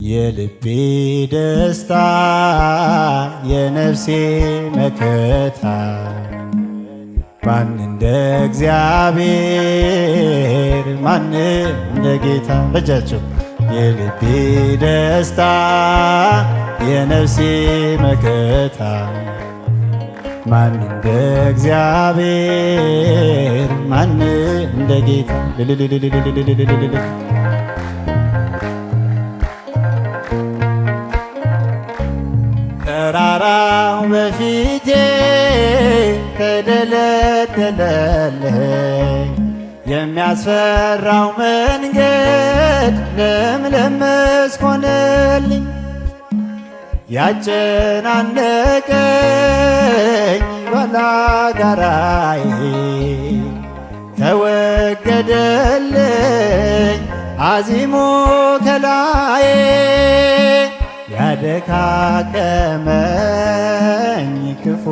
የልቤ ደስታ የነፍሴ መከታ ማን እንደ እግዚአብሔር ማን እንደ ጌታ በጃቸው የልቤ ደስታ የነፍሴ መከታ ማን እንደ እግዚአብሔር ማን እንደ ጌታ ተራራው በፊቴ ተደለደለልኝ የሚያስፈራው መንገድ ለምለም መስክ ሆነልኝ ያጨናነቀኝ ባላጋራዬ ተወገደልኝ አዚሞ ከላዬ ያደካከመኝ ክፉ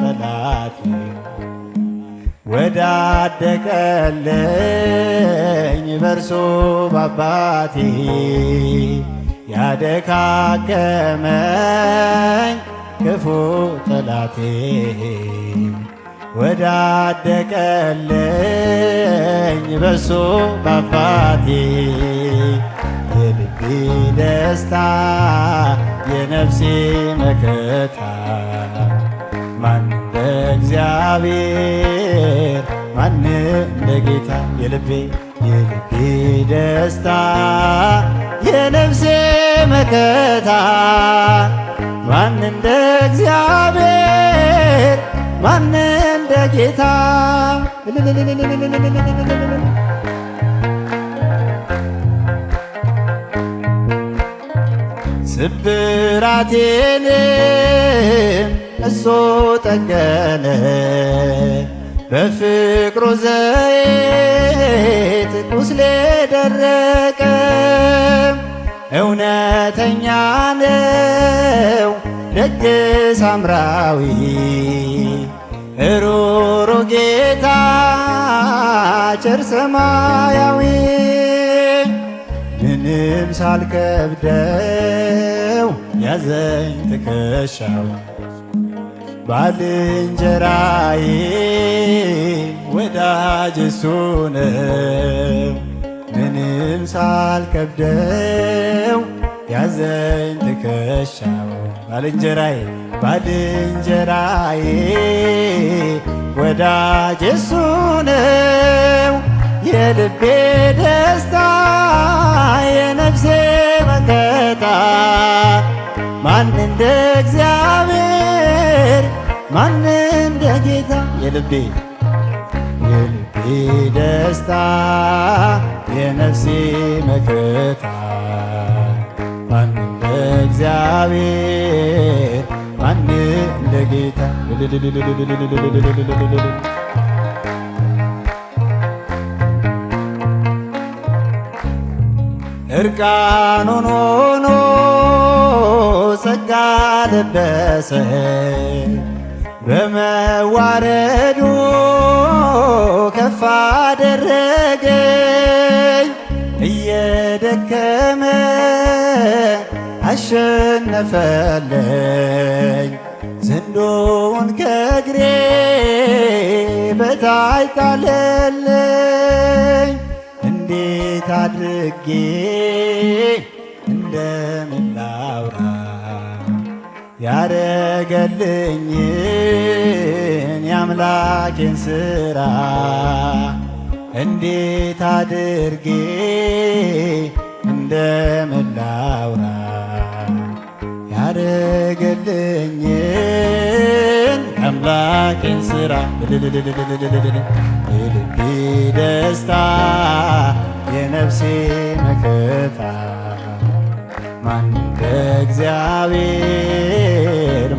ጠላቴ ወዳደቀልኝ በርሶ ባባቴ ያደካከመኝ ክፉ ጠላቴ ወዳደቀልኝ በርሶ ባባቴ የልቤ ደስታ የነፍሴ መከታ ማን እንደ እግዚአብሔር ማን እንደ ጌታ የልቤ ደስታ የነፍሴ መከታ ማን እንደ እግዚአብሔር ማን እንደ ጌታ ስብራቴንም እሱ ጠገነ በፍቅሩ ዘይት ቁስሌ ደረቀ እውነተኛ ነው ደግ ሳምራዊ ሩሩ ጌታ ቸር ሰማያዊ ምንም ሳልከብደው ያዘኝ ትከሻው ባልንጀራዬ ወዳጅ እሱ ነው ምንም ሳልከብደው ያዘኝ ትከሻው ባልንጀራዬ ወዳጅ እሱ ነው የልቤ ደስታ የነፍሴ መከታ ማን እንደ እግዚአብሔር ማን እንደ ጌታ የልቤ ደስታ የነፍሴ መከታ ማን እንደ እግዚአብሔር ማን እንደ ጌታ እርቃኑን ሆኖ ጸጋ ለበሰ በመዋረዱ ከፍ አደረገኝ እየደከመ አሸነፈልኝ ዘንዶውን ከእግሬ በታች ጣለልኝ እንዴት አድርጌ እንደምን ላውራ ያረገልኝን የአምላኬን ሥራ እንዴት አድርጌ እንደምን ላውራ ያረገልኝን የአምላኬን ሥራ የልቤ ደስታ የነፍሴ መከታ ማን እንደ እግዚአብሔር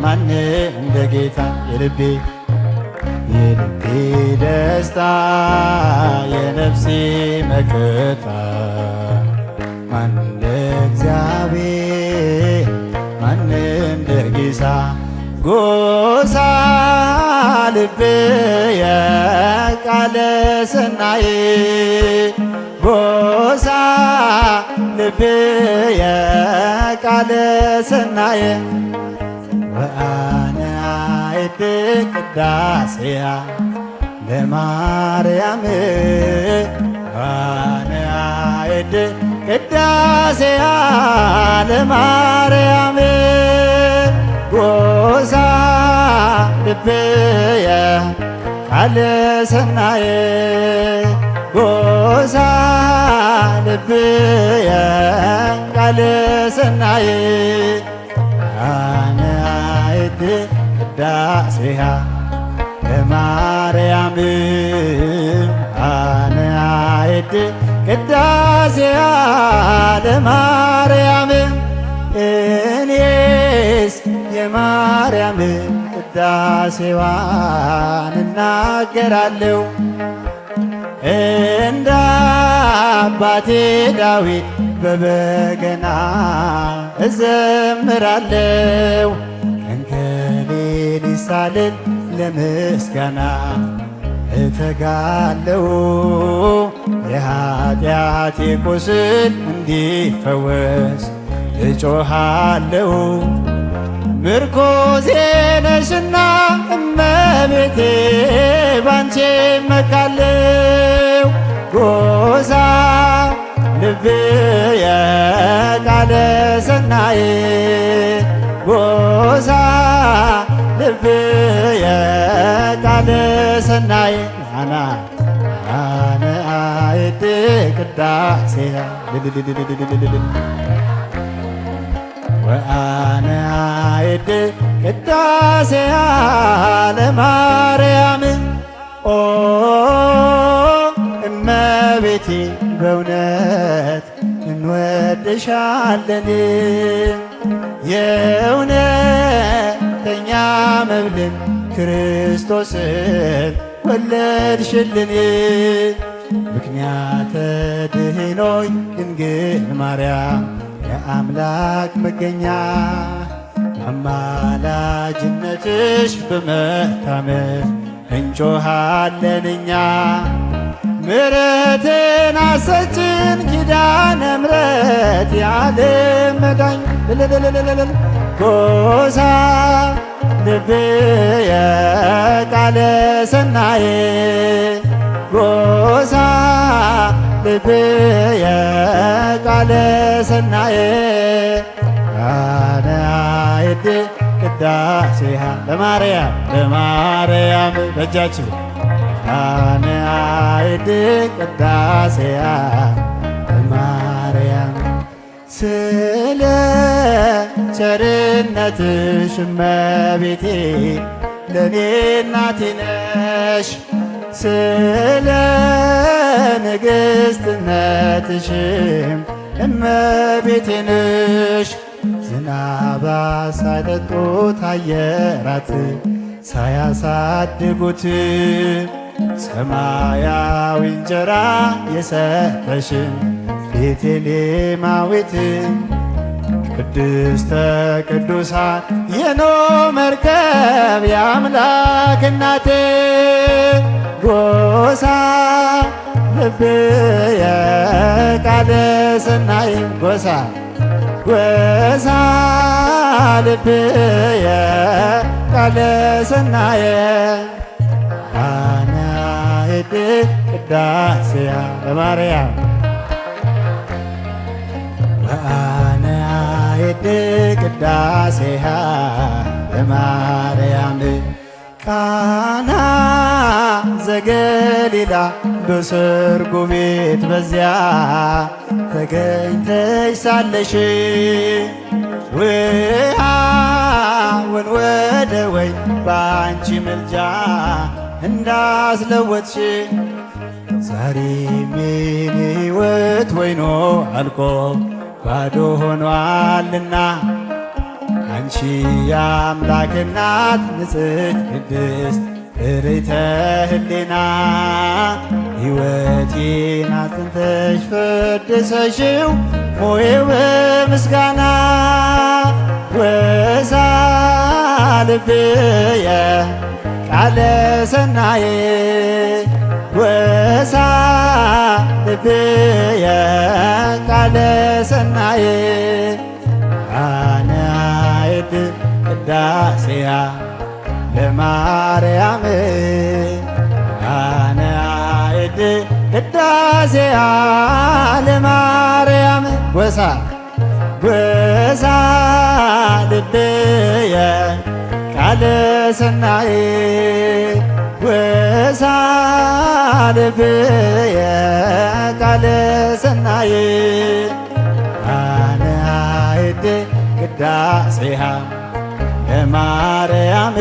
ማን እንደ ጌታ የልቤ ደስታ የነፍሴ መከታ ማን እንደ እግዚአብሔር ማን እንደ ጌታ ጎሳ ልብየ ቃለ ሰናይ ጎሳ ልብየ ቃለ ሰናየ ወአነ አይድ ቅዳሴያ ለማርያም ወአነ አይድ ቅዳሴያ ለማርያም ጎሳ ልብየ ቃለ ሰናየ ጎሳ ልብየ ቃለ ሰናየ አነ አይድ ቅዳሴሃ ለማርያም አነ አይድ ቅዳሴሃ ለማርያም እኔስ የማርያም ቅዳሴዋን እናገራለሁ እንደ አባቴ ዳዊት በበገና እዘምራለሁ እንከሌል ሳልል ለምስጋና እተጋለሁ የኃጢአቴ ቁስል እንዲፈወስ እጮኻለሁ ምርኮዜ ነሽና እመቤቴ ባንቺ እመካለሁ ጎሳ ልብየ ቃለ ሰናየ ጎሳ ልብየ ቃለ ሰናየ አነ አይድ ቅዳሴሃ ወአነ አይድ ቅዳሴሃ ለማርያም ኦ እመቤቴ በእውነት እንወድሻለን የእውነተኛ መብልን ክርስቶስን ወለድሽልን ምክንያተ ድኅኖይ ድንግል ማርያም የአምላክ መገኛ አማላጅነትሽ በመታመን እንጮኻለን እኛ ምሕረትን አሰጭን ኪዳነ ምሕረት የዓለም መዳኝ ጎሳ ልብየ ቃለ ሰናየ ጎሳ ልብየ ቃለ ሰናየ አነ አይድ ቅዳሴሃ ለማርያም በእጃችሁ አነ አይድ ቅዳሴሃ ለማርያም ስለ ቸርነትሽ እመቤቴ ለኔ እናቴ ነሽ ስለ ንግሥትነትሽም እመቤቴ ነሽ ዝናብ ሳይጠጡት አየራት ሳያሳድጉት ሰማያዊ እንጀራ የሰጠሽን ቤተልሔማዊት ቅድስተ ቅዱሳን የኖኅ መርከብ የአምላክ እናት ጎሳ ልብየ ቃለ ሰናየ ጎሳ ልብየ ቃለ ሰናየ አነ አይድ ቅዳሴሃ ለማርያም ወአነ አይድ ቅዳሴሃ ለማርያም ቃና ዘገሊላ በሰርጉ ቤት በዚያ ተገኝተሽ ሳለሽ ውሃውን ወደ ወይን በአንቺ ምልጃ እንዳስለወጥሽ ዛሬም የኔ ሕይወት ወይኖ አልቆ ባዶ ሆኗልና አንቺ የአምላክ እናት ንጽሕት ቅድስት ርኅተ ህሊና ሕይወቴን አጽንተሽ ፈድሰሽው ሞዬው በምስጋና ወሳ ልብየ ቃለ ሰናየ ወሳ ልብየ ቃለ ሰናየ ቅዳሴያ ለማርያም አነ አይድ ቅዳሴያ ለማርያም ጎሳ ጎሳ ልብየ ቃለ ሰናይ ጎሳ ልብየ ቃለ ሰናይ አነ አይድ ቅዳሴሃ ለማርያም